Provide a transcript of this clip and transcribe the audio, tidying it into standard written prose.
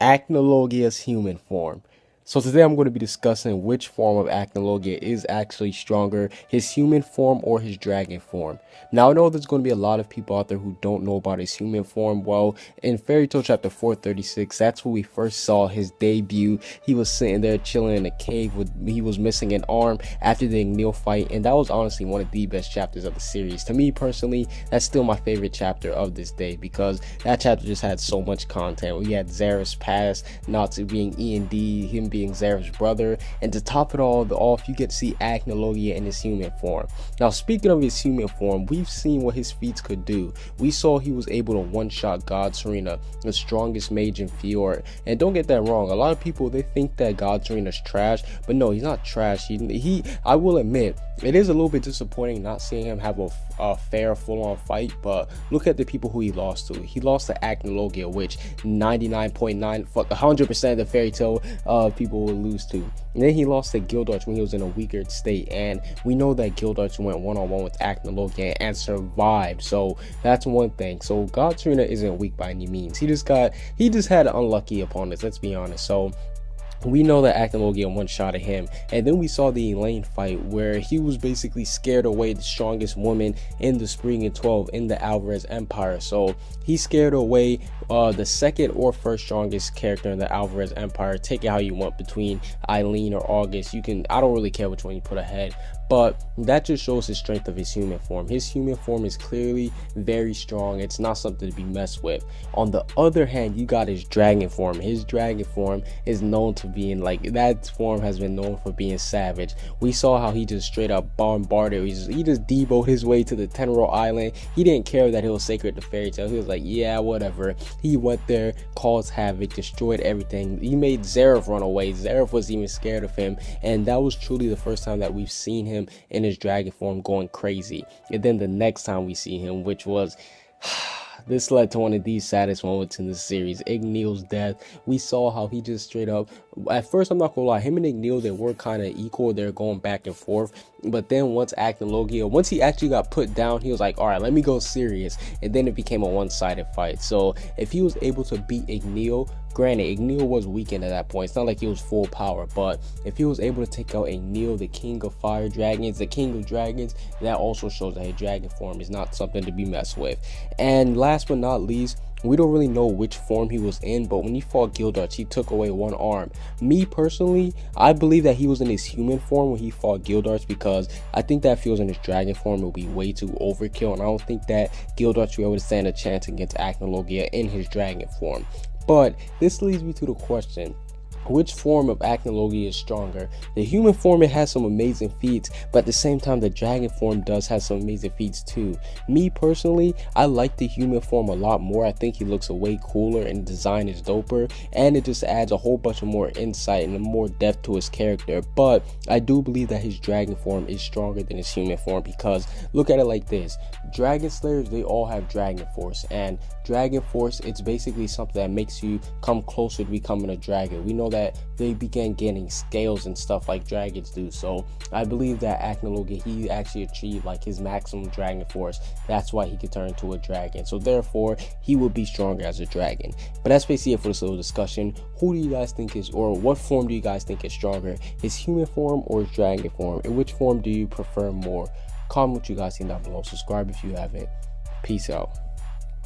Acnologia's human form. So today I'm going to be discussing which form of Acnologia is actually stronger, his human form or his dragon form. Now I know there's going to be a lot of people out there who don't know about his human form. Well, in Fairy Tail chapter 436, that's where we first saw his debut. He was sitting there chilling in a cave he was missing an arm after the Igneel fight, and that was honestly one of the best chapters of the series. To me personally, that's still my favorite chapter of this day because that chapter just had so much content. We had Zeref's past, Natsu being E&D, him being Zeref's brother, and to top it all off, you get to see Acnologia in his human form. Now speaking of his human form, we've seen what his feats could do. We saw he was able to one-shot God Serena, the strongest mage in Fjord. And don't get that wrong, a lot of people, they think that God Serena's trash, but no, he's not trash. I will admit, it is a little bit disappointing not seeing him have a fair full-on fight, but look at the people who he lost to. He lost to Acnologia, which 99.9 100% of the Fairy Tail people will lose to. And then he lost to Gildarch when he was in a weaker state, and we know that Gildarch went one-on-one with Acnologia and survived, so that's one thing. So God Serena isn't weak by any means. He just had unlucky opponents, let's be honest. So we know that Acnologia one shot at him, and then we saw the Elaine fight where he was basically scared away the strongest woman in the Spring and 12 in the Alvarez Empire. So he scared away the second or first strongest character in the Alvarez Empire. Take it how you want between Eileen or August. I don't really care which one you put ahead, but that just shows the strength of his human form. His human form is clearly very strong. It's not something to be messed with. On the other hand, you got his dragon form. His dragon form is known to being that form has been known for being savage. We saw how he just straight up bombarded. He just deboed his way to the Tenro Island. He didn't care that it was sacred to Fairy Tail. He was like, yeah, whatever. He went there, caused havoc, destroyed everything. He made Zeref run away. Zeref was even scared of him, and that was truly the first time that we've seen him in his dragon form going crazy. And then the next time we see him, which was this led to one of the saddest moments in the series, Igneel's death. We saw how he just straight up, at first I'm not gonna lie, him and Igneel, they were kind of equal. They're going back and forth, but then once he actually got put down, he was like, all right, let me go serious, and then it became a one-sided fight. So if he was able to beat Igneel, granted, Igneel was weakened at that point. It's not like he was full power, but if he was able to take out Igneel, the king of fire dragons, the king of dragons, that also shows that his dragon form is not something to be messed with. And last but not least, we don't really know which form he was in, but when he fought Gildarch, he took away one arm. Me personally, I believe that he was in his human form when he fought Gildarch, because I think that if he was in his dragon form, it would be way too overkill, and I don't think that Gildarch would be able to stand a chance against Acnologia in his dragon form. But this leads me to the question, which form of Acnologia is stronger? The human form, it has some amazing feats, but at the same time, the dragon form does have some amazing feats too. Me personally, I like the human form a lot more. I think he looks way cooler and the design is doper, and it just adds a whole bunch of more insight and more depth to his character. But I do believe that his dragon form is stronger than his human form, because look at it like this: Dragon Slayers, they all have Dragon Force, and Dragon Force, it's basically something that makes you come closer to becoming a dragon. We know that they began getting scales and stuff like dragons do, so I believe that Acnologia, he actually achieved like his maximum dragon force. That's why he could turn into a dragon, so therefore he would be stronger as a dragon. But that's basically it for this little discussion. Who do you guys think is, or what form do you guys think is stronger, his human form or his dragon form, and which form do you prefer more? Comment what you guys think down below. Subscribe if you haven't. Peace out.